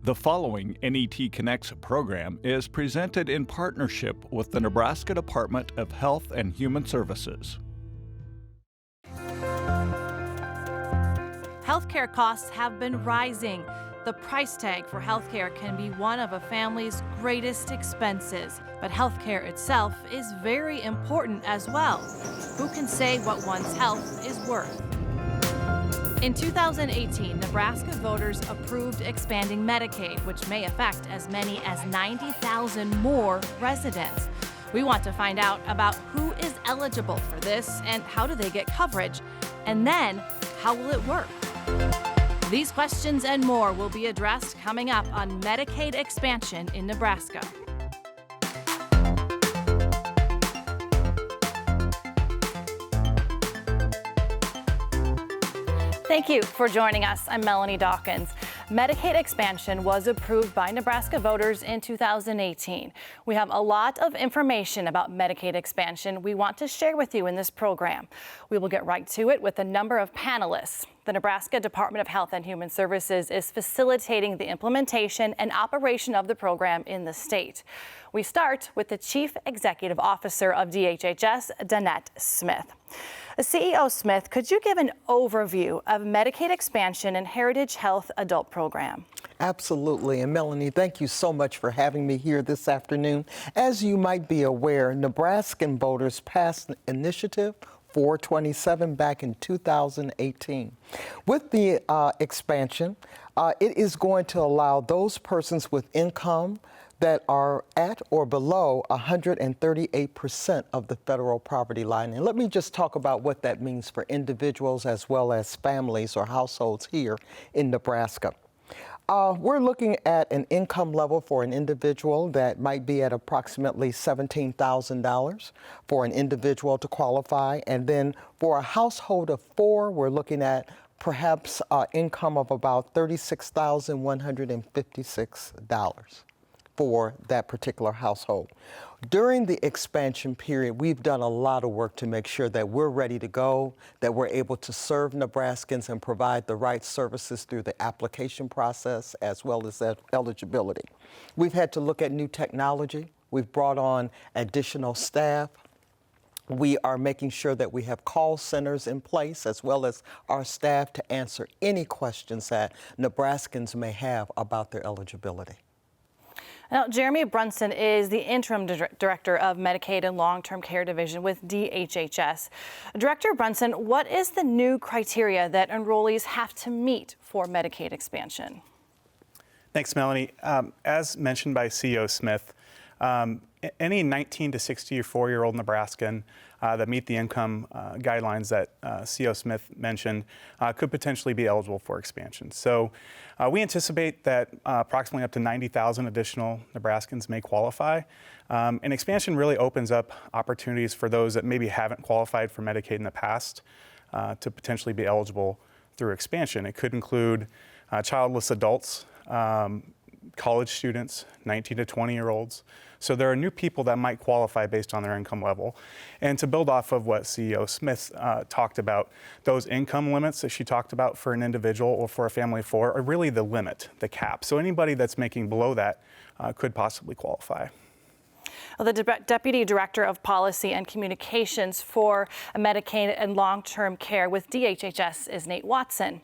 The following NET Connects program is presented in partnership with the Nebraska Department of Health and Human Services. Healthcare costs have been rising. The price tag for healthcare can be one of a family's greatest expenses, but healthcare itself is very important as well. Who can say what one's health is worth? In 2018, Nebraska voters approved expanding Medicaid, which may affect as many as 90,000 more residents. We want to find out about who is eligible for this and how do they get coverage, and then how will it work? These questions and more will be addressed coming up on Medicaid expansion in Nebraska. Thank you for joining us. I'm Melanie Dawkins. Medicaid expansion was approved by Nebraska voters in 2018. We have a lot of information about Medicaid expansion we want to share with you in this program. We will get right to it with a number of panelists. The Nebraska Department of Health and Human Services is facilitating the implementation and operation of the program in the state. We start with the Chief Executive Officer of DHHS, Danette Smith. CEO Smith, could you give an overview of Medicaid expansion and Heritage Health Adult Program? Absolutely. And Melanie, thank you so much for having me here this afternoon. As you might be aware, Nebraskan voters passed Initiative 427 back in 2018. With the expansion, it is going to allow those persons with income that are at or below 138% of the federal poverty line. And let me just talk about what that means for individuals as well as families or households here in Nebraska. We're looking at an income level for an individual that might be at approximately $17,000 for an individual to qualify. And then for a household of four, we're looking at perhaps income of about $36,156 for that particular household. During the expansion period, we've done a lot of work to make sure that we're ready to go, that we're able to serve Nebraskans and provide the right services through the application process as well as eligibility. We've had to look at new technology. We've brought on additional staff. We are making sure that we have call centers in place as well as our staff to answer any questions that Nebraskans may have about their eligibility. Now, Jeremy Brunson is the Interim Director of Medicaid and Long-Term Care Division with DHHS. Director Brunson, what is the new criteria that enrollees have to meet for Medicaid expansion? Thanks, Melanie. As mentioned by CEO Smith, any 19 to 64-year-old Nebraskan that meet the income guidelines that CEO Smith mentioned could potentially be eligible for expansion. So we anticipate that approximately up to 90,000 additional Nebraskans may qualify. And expansion really opens up opportunities for those that maybe haven't qualified for Medicaid in the past to potentially be eligible through expansion. It could include childless adults, college students, 19 to 20-year-olds. So there are new people that might qualify based on their income level. And to build off of what CEO Smith talked about, those income limits that she talked about for an individual or for a family of four are really the limit, the cap. So anybody that's making below that could possibly qualify. Well, the Deputy Director of Policy and Communications for Medicaid and Long-Term Care with DHHS is Nate Watson.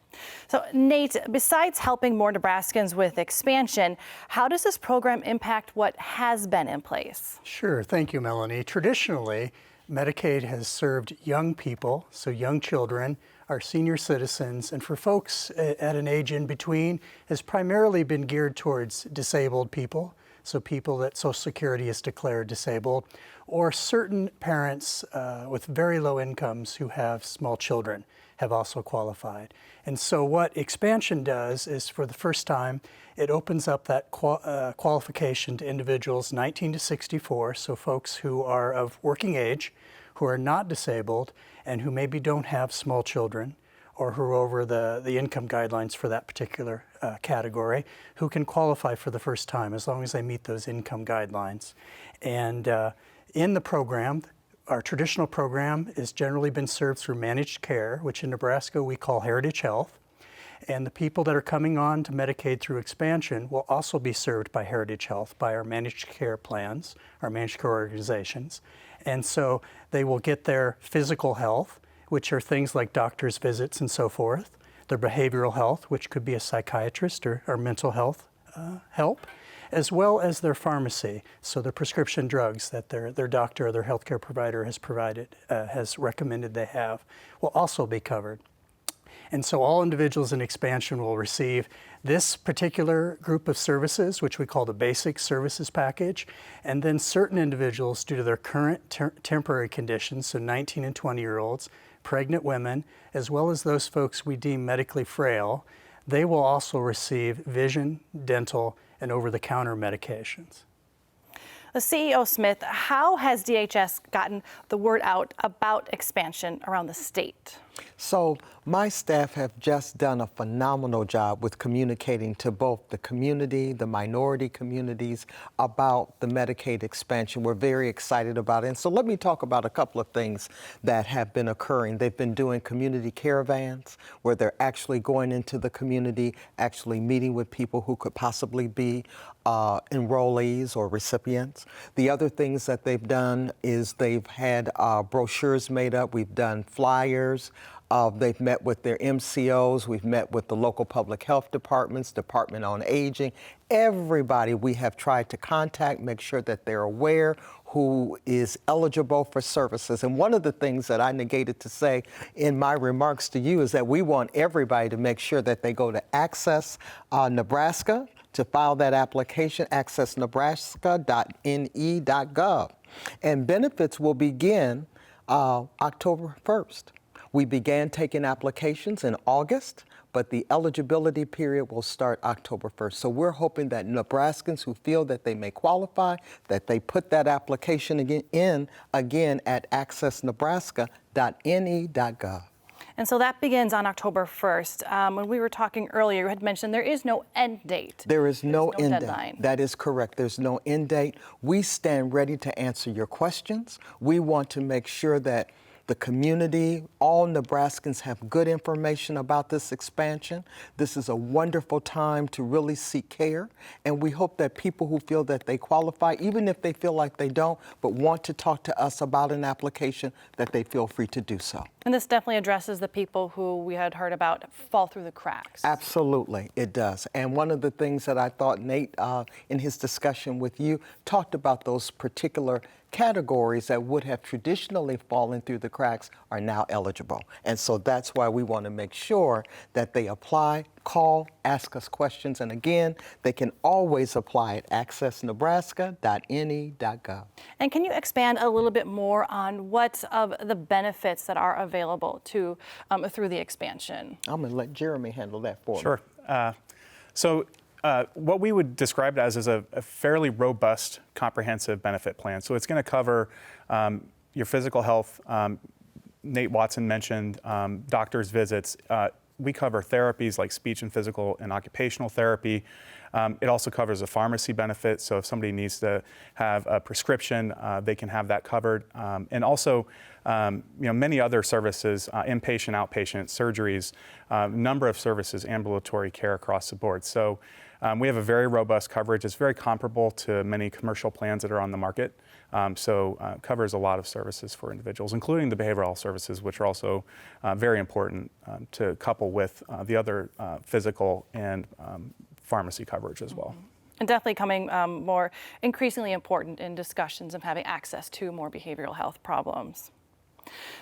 So, Nate, besides helping more Nebraskans with expansion, how does this program impact what has been in place? Sure. Thank you, Melanie. Traditionally, Medicaid has served young people, so young children, our senior citizens, and for folks at an age in between, has primarily been geared towards disabled people. So people that Social Security has declared disabled, or certain parents with very low incomes who have small children have also qualified. And so what expansion does is, for the first time, it opens up that qualification to individuals 19 to 64, so folks who are of working age, who are not disabled, and who maybe don't have small children, or who are over the income guidelines for that particular category, who can qualify for the first time as long as they meet those income guidelines. And in the program, our traditional program has generally been served through managed care, which in Nebraska we call Heritage Health. And the people that are coming on to Medicaid through expansion will also be served by Heritage Health, by our managed care plans, our managed care organizations. And so they will get their physical health, which are things like doctor's visits and so forth, their behavioral health, which could be a psychiatrist or mental health help, as well as their pharmacy, so the prescription drugs that their doctor or their healthcare provider has recommended they have, will also be covered. And so all individuals in expansion will receive this particular group of services, which we call the basic services package, and then certain individuals, due to their current temporary conditions, so 19 and 20-year-olds, pregnant women, as well as those folks we deem medically frail, they will also receive vision, dental, and over-the-counter medications. CEO Smith, how has DHS gotten the word out about expansion around the state? So my staff have just done a phenomenal job with communicating to both the community, the minority communities about the Medicaid expansion. We're very excited about it. And so let me talk about a couple of things that have been occurring. They've been doing community caravans where they're actually going into the community, actually meeting with people who could possibly be enrollees or recipients. The other things that they've done is they've had brochures made up. We've done flyers. They've met with their MCOs. We've met with the local public health departments, Department on Aging. Everybody we have tried to contact, make sure that they're aware who is eligible for services. And one of the things that I negated to say in my remarks to you is that we want everybody to make sure that they go to Access Nebraska to file that application, accessnebraska.ne.gov. And benefits will begin October 1st. We began taking applications in August, but the eligibility period will start October 1st. So we're hoping that Nebraskans who feel that they may qualify, that they put that application again at accessnebraska.ne.gov. And so that begins on October 1st. When we were talking earlier, you had mentioned there is no end date. There is no end deadline. date. That is correct. There's no end date. We stand ready to answer your questions. We want to make sure that the community, all Nebraskans have good information about this expansion. This is a wonderful time to really seek care. And we hope that people who feel that they qualify, even if they feel like they don't, but want to talk to us about an application, that they feel free to do so. And this definitely addresses the people who we had heard about fall through the cracks. Absolutely, it does. And one of the things that I thought Nate, in his discussion with you, talked about those particular categories that would have traditionally fallen through the cracks are now eligible. And so that's why we want to make sure that they apply, call, ask us questions. And again, they can always apply at accessnebraska.ne.gov. And can you expand a little bit more on what of the benefits that are available to through the expansion? I'm going to let Jeremy handle that for me. Sure. What we would describe it as is a fairly robust, comprehensive benefit plan. So it's going to cover your physical health. Nate Watson mentioned doctor's visits. We cover therapies like speech and physical and occupational therapy. It also covers a pharmacy benefit. So if somebody needs to have a prescription, they can have that covered. And also, many other services, inpatient, outpatient, surgeries, number of services, ambulatory care across the board. So we have a very robust coverage. It's very comparable to many commercial plans that are on the market. Covers a lot of services for individuals, including the behavioral health services, which are also very important to couple with the other physical and pharmacy coverage as well. And definitely coming more increasingly important in discussions of having access to more behavioral health problems.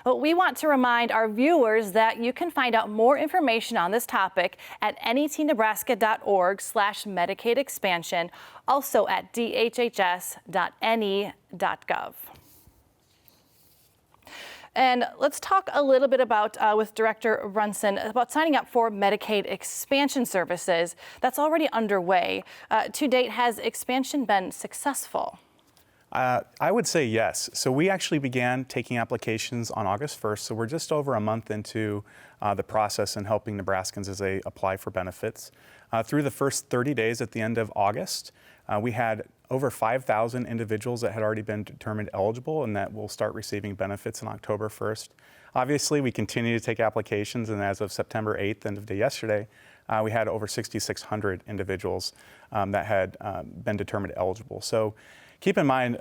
Well, we want to remind our viewers that you can find out more information on this topic at netnebraska.org/Medicaid expansion, also at dhhs.ne.gov. And let's talk a little bit about, with Director Brunson, about signing up for Medicaid expansion services. That's already underway. To date, has expansion been successful? I would say yes. So we actually began taking applications on August 1st, so we're just over a month into the process and helping Nebraskans as they apply for benefits. Through the first 30 days at the end of August, we had over 5,000 individuals that had already been determined eligible and that will start receiving benefits on October 1st. Obviously, we continue to take applications, and as of September 8th, end of day yesterday, we had over 6,600 individuals that had been determined eligible. So keep in mind,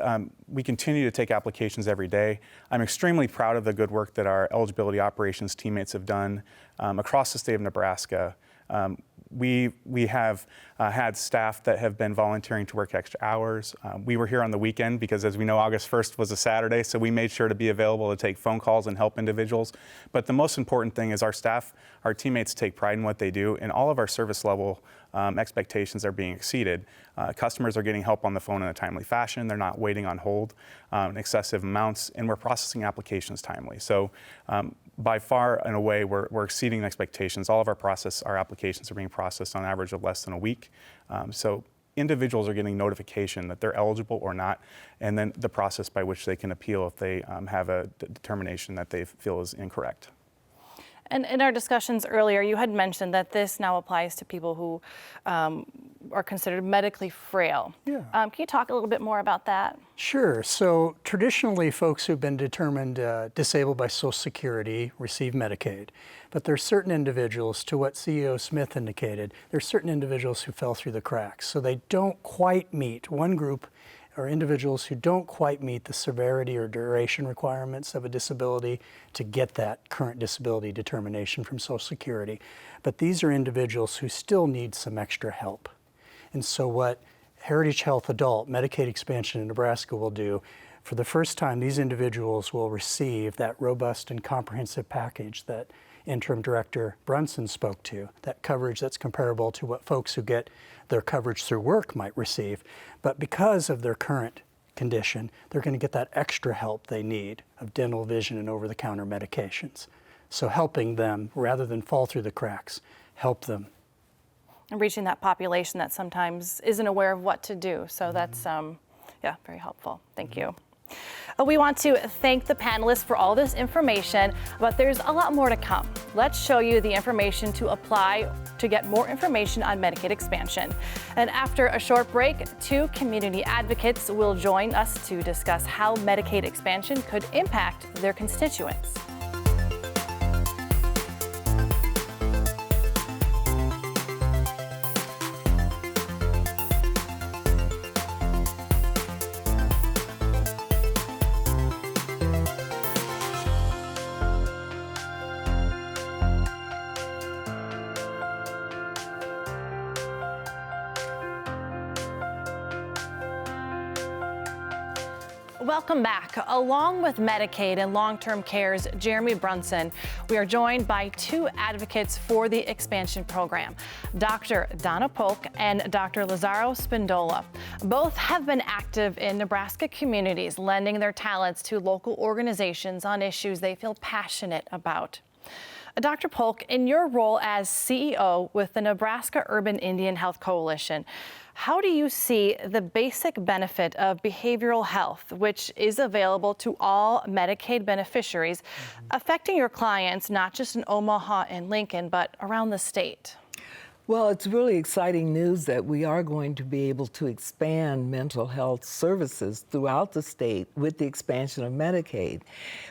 we continue to take applications every day. I'm extremely proud of the good work that our eligibility operations teammates have done across the state of Nebraska. We have had staff that have been volunteering to work extra hours. We were here on the weekend because, as we know, August 1st was a Saturday, so we made sure to be available to take phone calls and help individuals. But the most important thing is our staff, our teammates take pride in what they do, and all of our service level expectations are being exceeded. Customers are getting help on the phone in a timely fashion. They're not waiting on hold in excessive amounts, and we're processing applications timely. So by far and away, we're exceeding expectations. All of our applications are being processed on average of less than a week. So individuals are getting notification that they're eligible or not, and then the process by which they can appeal if they have a determination that they feel is incorrect. And in our discussions earlier, you had mentioned that this now applies to people who are considered medically frail. Yeah. Can you talk a little bit more about that? Sure. So traditionally, folks who've been determined disabled by Social Security receive Medicaid. But there are certain individuals, to what CEO Smith indicated, there are certain individuals who fell through the cracks. So they don't quite meet, one group are individuals who don't quite meet the severity or duration requirements of a disability to get that current disability determination from Social Security. But these are individuals who still need some extra help. And so what Heritage Health Adult Medicaid expansion in Nebraska will do, for the first time, these individuals will receive that robust and comprehensive package that Interim Director Brunson spoke to, that coverage that's comparable to what folks who get their coverage through work might receive. But because of their current condition, they're going to get that extra help they need of dental, vision, and over-the-counter medications. So helping them, rather than fall through the cracks, help them. And reaching that population that sometimes isn't aware of what to do. So that's, yeah, very helpful. Thank you. We want to thank the panelists for all this information, but there's a lot more to come. Let's show you the information to apply to get more information on Medicaid expansion. And after a short break, 2 community advocates will join us to discuss how Medicaid expansion could impact their constituents. Welcome back. Along with Medicaid and long-term care's Jeremy Brunson, we are joined by 2 advocates for the expansion program, Dr. Donna Polk and Dr. Lazaro Spindola. Both have been active in Nebraska communities, lending their talents to local organizations on issues they feel passionate about. Dr. Polk, in your role as CEO with the Nebraska Urban Indian Health Coalition, how do you see the basic benefit of behavioral health, which is available to all Medicaid beneficiaries, affecting your clients, not just in Omaha and Lincoln, but around the state? Well, it's really exciting news that we are going to be able to expand mental health services throughout the state with the expansion of Medicaid,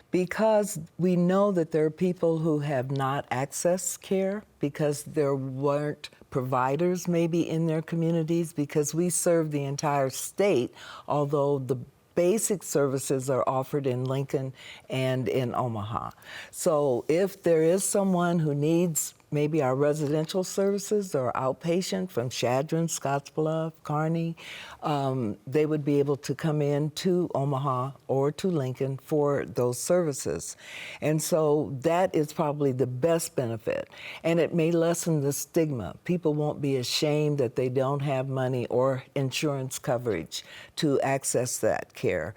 because we know that there are people who have not accessed care because there weren't providers maybe in their communities, because we serve the entire state, although the basic services are offered in Lincoln and in Omaha. So if there is someone who needs maybe our residential services or outpatient from Chadron, Scottsbluff, Kearney, they would be able to come in to Omaha or to Lincoln for those services. And so that is probably the best benefit. And it may lessen the stigma. People won't be ashamed that they don't have money or insurance coverage to access that care.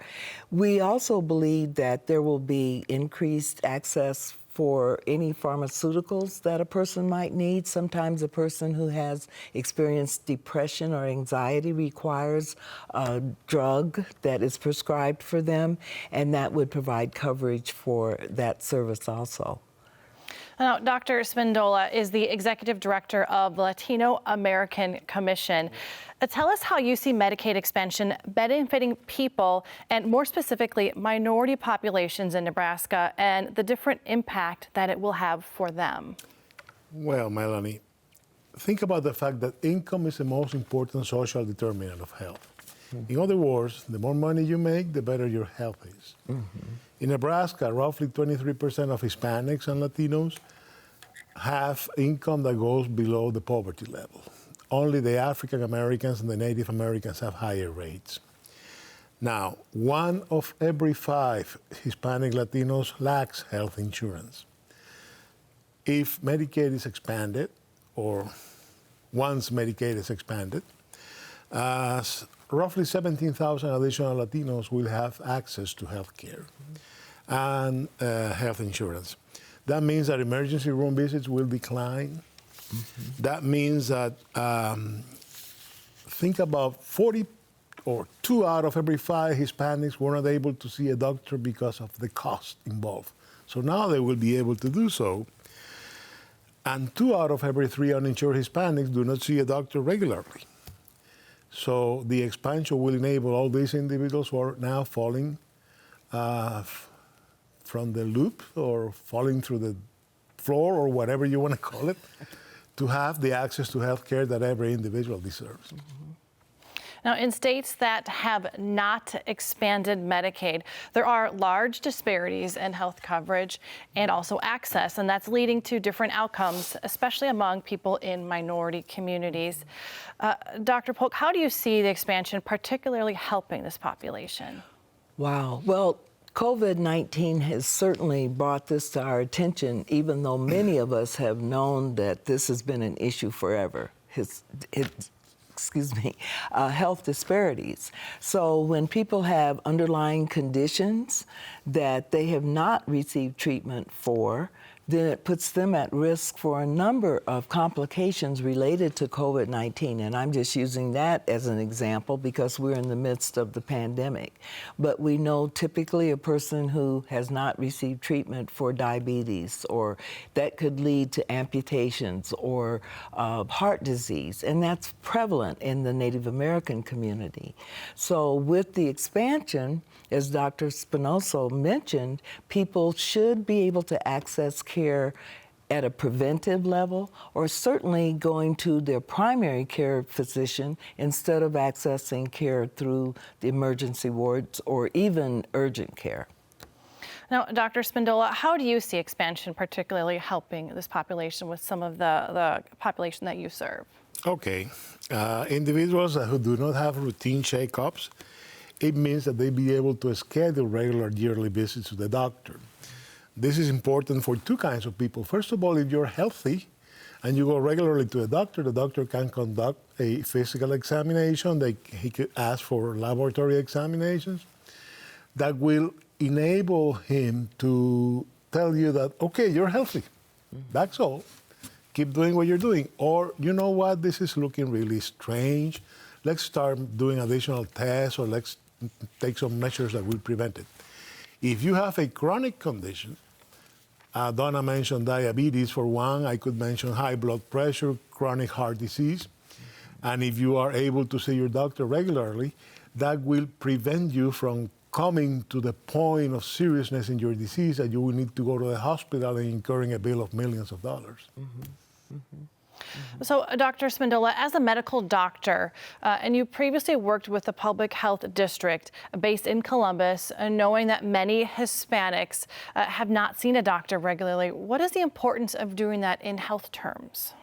We also believe that there will be increased access for any pharmaceuticals that a person might need. Sometimes a person who has experienced depression or anxiety requires a drug that is prescribed for them, and that would provide coverage for that service also. Now, Dr. Spindola is the Executive Director of the Latino American Commission. Tell us how you see Medicaid expansion benefiting people, and more specifically, minority populations in Nebraska, and the different impact that it will have for them. Well, Melanie, think about the fact that income is the most important social determinant of health. In other words, the more money you make, the better your health is. In Nebraska, roughly 23% of Hispanics and Latinos have income that goes below the poverty level. Only the African Americans and the Native Americans have higher rates. Now, 1 of every 5 Hispanic Latinos lacks health insurance. If Medicaid is expanded, or once Medicaid is expanded, roughly 17,000 additional Latinos will have access to health care and health insurance. That means that emergency room visits will decline. That means that think about 40 or 2 out of every 5 Hispanics were not able to see a doctor because of the cost involved. So now they will be able to do so. And 2 out of every 3 uninsured Hispanics do not see a doctor regularly. So the expansion will enable all these individuals who are now falling from the loop or falling through the floor or whatever you want to call it, to have the access to health care that every individual deserves. Now, in states that have not expanded Medicaid, there are large disparities in health coverage and also access, and that's leading to different outcomes, especially among people in minority communities. Dr. Polk, how do you see the expansion particularly helping this population? Wow. Well, COVID-19 has certainly brought this to our attention, even though many of us have known that this has been an issue forever. Health disparities. So when people have underlying conditions that they have not received treatment for, then it puts them at risk for a number of complications related to COVID-19. And I'm just using that as an example because we're in the midst of the pandemic. But we know typically a person who has not received treatment for diabetes, or that could lead to amputations or heart disease. And that's prevalent in the Native American community. So with the expansion, as Dr. Spinoso mentioned, people should be able to access care at a preventive level, or certainly going to their primary care physician instead of accessing care through the emergency wards or even urgent care. Now, Dr. Spindola, how do you see expansion particularly helping this population with some of the population that you serve? Okay. Individuals who do not have routine checkups, it means that they be able to schedule regular yearly visits to the doctor. This is important for 2 kinds of people. First of all, if you're healthy and you go regularly to the doctor can conduct a physical examination. He could ask for laboratory examinations that will enable him to tell you that, okay, you're healthy. That's all. Keep doing what you're doing. Or, you know what, this is looking really strange. Let's start doing additional tests, or let's take some measures that will prevent it. If you have a chronic condition, Donna mentioned diabetes for one, I could mention high blood pressure, chronic heart disease. And if you are able to see your doctor regularly, that will prevent you from coming to the point of seriousness in your disease that you will need to go to the hospital and incurring a bill of millions of dollars. So, Dr. Spindola, as a medical doctor, and you previously worked with the public health district based in Columbus, knowing that many Hispanics have not seen a doctor regularly, what is the importance of doing that in health terms?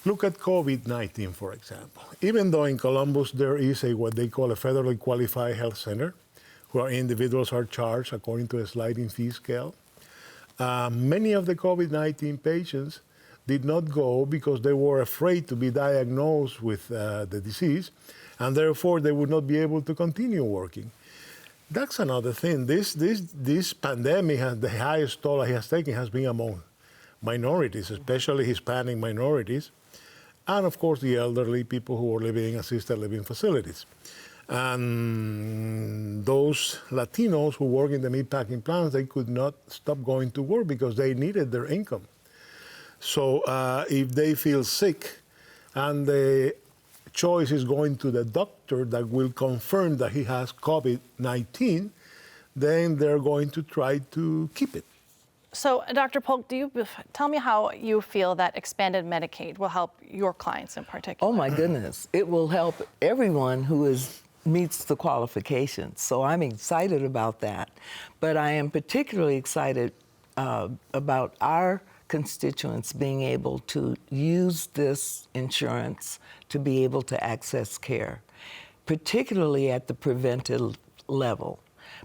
Look at COVID-19, for example. Even though in Columbus there is what they call a federally qualified health center, where individuals are charged according to a sliding fee scale, many of the COVID-19 patients did not go because they were afraid to be diagnosed with the disease, and therefore they would not be able to continue working. That's another thing. This pandemic, the highest toll it has taken has been among minorities, especially Hispanic minorities, and of course the elderly, people who are living in assisted living facilities. And those Latinos who work in the meatpacking plants, they could not stop going to work because they needed their income. So if they feel sick and the choice is going to the doctor that will confirm that he has COVID-19, then they're going to try to keep it. So, Dr. Polk, tell me how you feel that expanded Medicaid will help your clients in particular? Oh my goodness, it will help everyone who meets the qualifications. So I'm excited about that. But I am particularly excited about our constituents being able to use this insurance to be able to access care, particularly at the preventive level,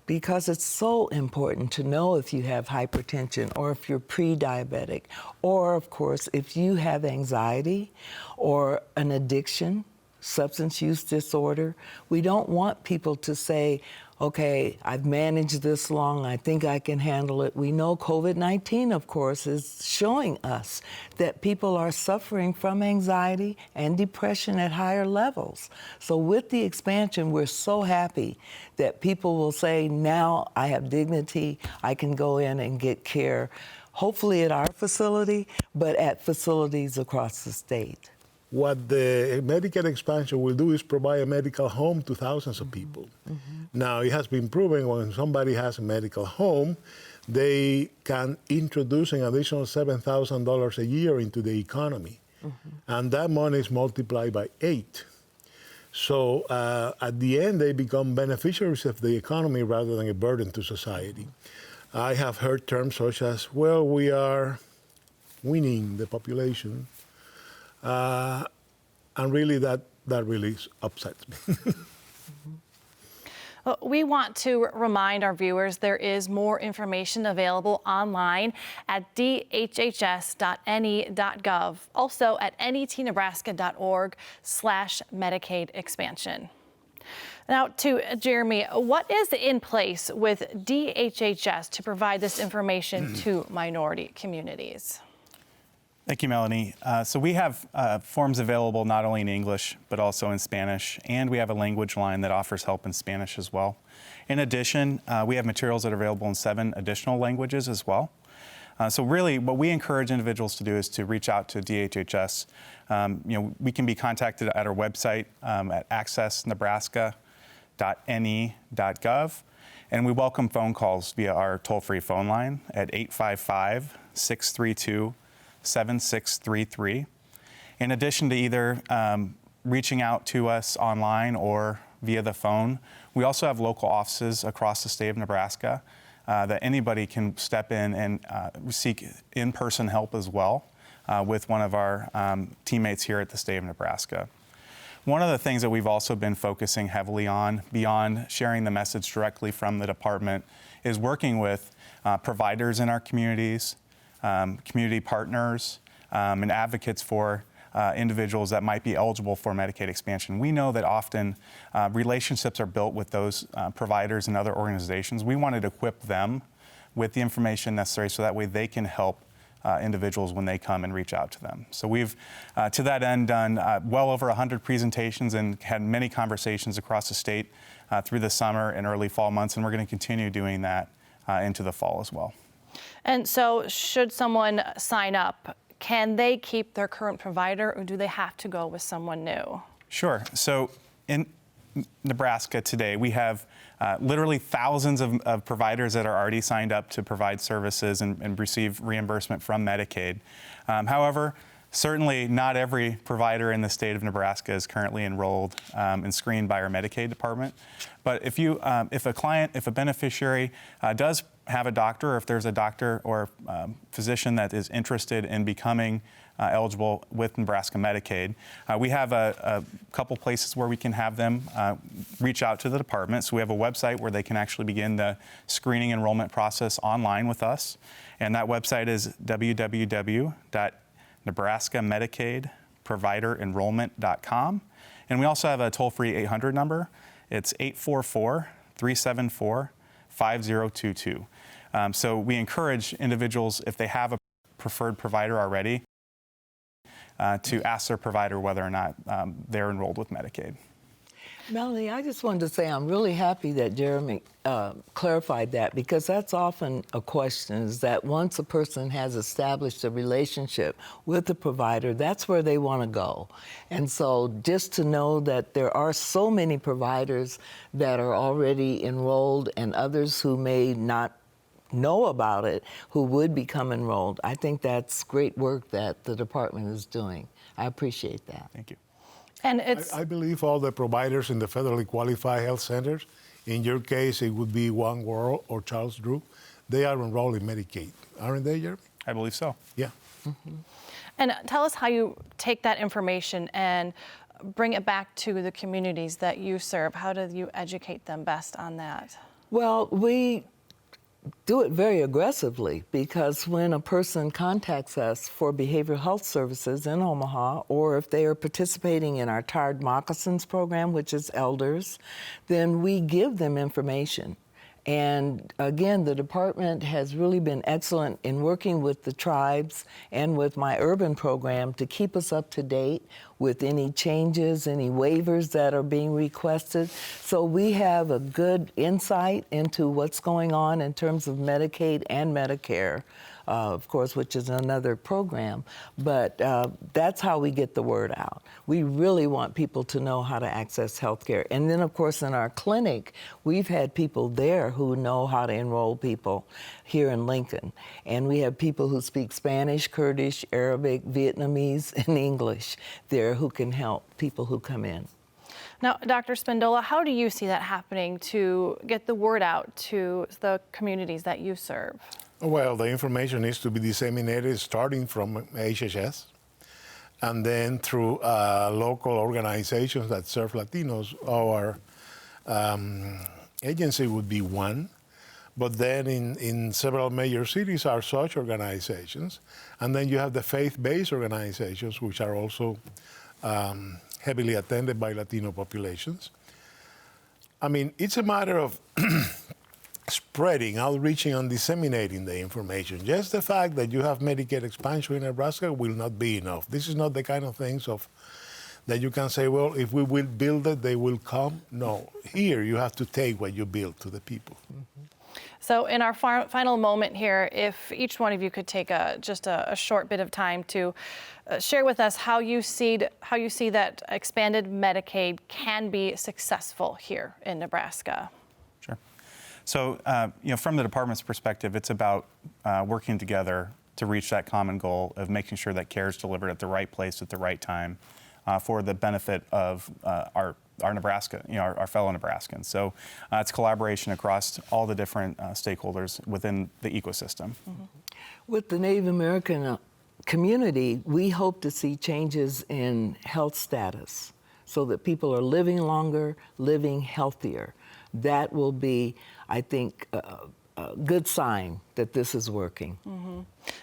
because it's so important to know if you have hypertension or if you're pre-diabetic, or of course, if you have anxiety or an addiction, substance use disorder. We don't want people to say, okay, I've managed this long, I think I can handle it. We know COVID-19, of course, is showing us that people are suffering from anxiety and depression at higher levels. So with the expansion, we're so happy that people will say, now I have dignity, I can go in and get care, hopefully at our facility, but at facilities across the state. What the Medicaid expansion will do is provide a medical home to thousands of people. Now, it has been proven when somebody has a medical home, they can introduce an additional $7,000 a year into the economy. And that money is multiplied by 8. So at the end, they become beneficiaries of the economy rather than a burden to society. I have heard terms such as, well, we are weaning the population. And really, that really upsets me. We want to remind our viewers there is more information available online at dhhs.ne.gov, also at netnebraska.org/Medicaid expansion. Now to Jeremy, what is in place with DHHS to provide this information to minority communities? Thank you, Melanie. So we have forms available not only in English, but also in Spanish, and we have a language line that offers help in Spanish as well. In addition, we have materials that are available in 7 additional languages as well. So really, what we encourage individuals to do is to reach out to DHHS. We can be contacted at our website at accessnebraska.ne.gov, and we welcome phone calls via our toll-free phone line at 855-632-7633. In addition to either reaching out to us online or via the phone, we also have local offices across the state of Nebraska that anybody can step in and seek in-person help as well with one of our teammates here at the state of Nebraska. One of the things that we've also been focusing heavily on, beyond sharing the message directly from the department, is working with providers in our communities, community partners, and advocates for individuals that might be eligible for Medicaid expansion. We know that often relationships are built with those providers and other organizations. We wanted to equip them with the information necessary so that way they can help individuals when they come and reach out to them. So we've, to that end, done well over 100 presentations and had many conversations across the state through the summer and early fall months, and we're going to continue doing that into the fall as well. And so should someone sign up, can they keep their current provider or do they have to go with someone new? Sure. So in Nebraska today, we have literally thousands of providers that are already signed up to provide services and receive reimbursement from Medicaid. However, certainly not every provider in the state of Nebraska is currently enrolled and screened by our Medicaid department. But if a beneficiary does have a doctor, or if there's a doctor or physician that is interested in becoming eligible with Nebraska Medicaid, we have a couple places where we can have them reach out to the department. So we have a website where they can actually begin the screening enrollment process online with us. And that website is www.nebraskamedicaidproviderenrollment.com. And we also have a toll-free 800 number. It's 844 888-374-5022. So we encourage individuals, if they have a preferred provider already, to ask their provider whether or not they're enrolled with Medicaid. Melanie, I just wanted to say I'm really happy that Jeremy clarified that, because that's often a question, is that once a person has established a relationship with the provider, that's where they want to go. And so just to know that there are so many providers that are already enrolled and others who may not know about it who would become enrolled, I think that's great work that the department is doing. I appreciate that. Thank you. And it's I believe all the providers in the federally qualified health centers, in your case, it would be One World or Charles Drew, they are enrolled in Medicaid, aren't they, Jeremy? I believe so. Yeah. And tell us how you take that information and bring it back to the communities that you serve. How do you educate them best on that? Well, we do it very aggressively, because when a person contacts us for behavioral health services in Omaha, or if they are participating in our Tired Moccasins program, which is elders, then we give them information. And again, the department has really been excellent in working with the tribes and with my urban program to keep us up to date with any changes, any waivers that are being requested. So we have a good insight into what's going on in terms of Medicaid and Medicare, of course, which is another program. But that's how we get the word out. We really want people to know how to access health care. And then, of course, in our clinic, we've had people there who know how to enroll people here in Lincoln. And we have people who speak Spanish, Kurdish, Arabic, Vietnamese, and English there who can help people who come in. Now, Dr. Spindola, how do you see that happening to get the word out to the communities that you serve? Well, the information needs to be disseminated starting from HHS and then through local organizations that serve Latinos. Our agency would be one, but then in several major cities are such organizations. And then you have the faith-based organizations, which are also heavily attended by Latino populations. I mean, it's a matter of spreading, outreaching, and disseminating the information. Just the fact that you have Medicaid expansion in Nebraska will not be enough. This is not the kind of things that you can say, well, if we will build it, they will come. No, here you have to take what you build to the people. Mm-hmm. So in our final moment here, if each one of you could take just a short bit of time to share with us how you see that expanded Medicaid can be successful here in Nebraska. Sure. So, from the department's perspective, it's about working together to reach that common goal of making sure that care is delivered at the right place at the right time for the benefit of our Nebraska, our fellow Nebraskans. So it's collaboration across all the different stakeholders within the ecosystem. Mm-hmm. With the Native American community, we hope to see changes in health status so that people are living longer, living healthier. That will be, I think, a good sign that this is working. Mm-hmm.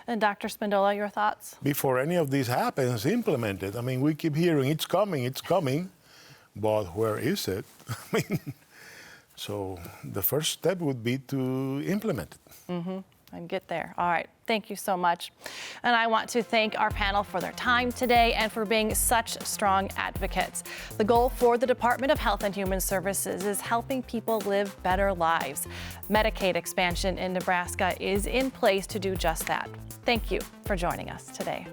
And Dr. Spindola, your thoughts? Before any of this happens, implement it. I mean, we keep hearing it's coming, but where is it? I mean, so the first step would be to implement it. Mm-hmm. And get there. All right. Thank you so much. And I want to thank our panel for their time today and for being such strong advocates. The goal for the Department of Health and Human Services is helping people live better lives. Medicaid expansion in Nebraska is in place to do just that. Thank you for joining us today.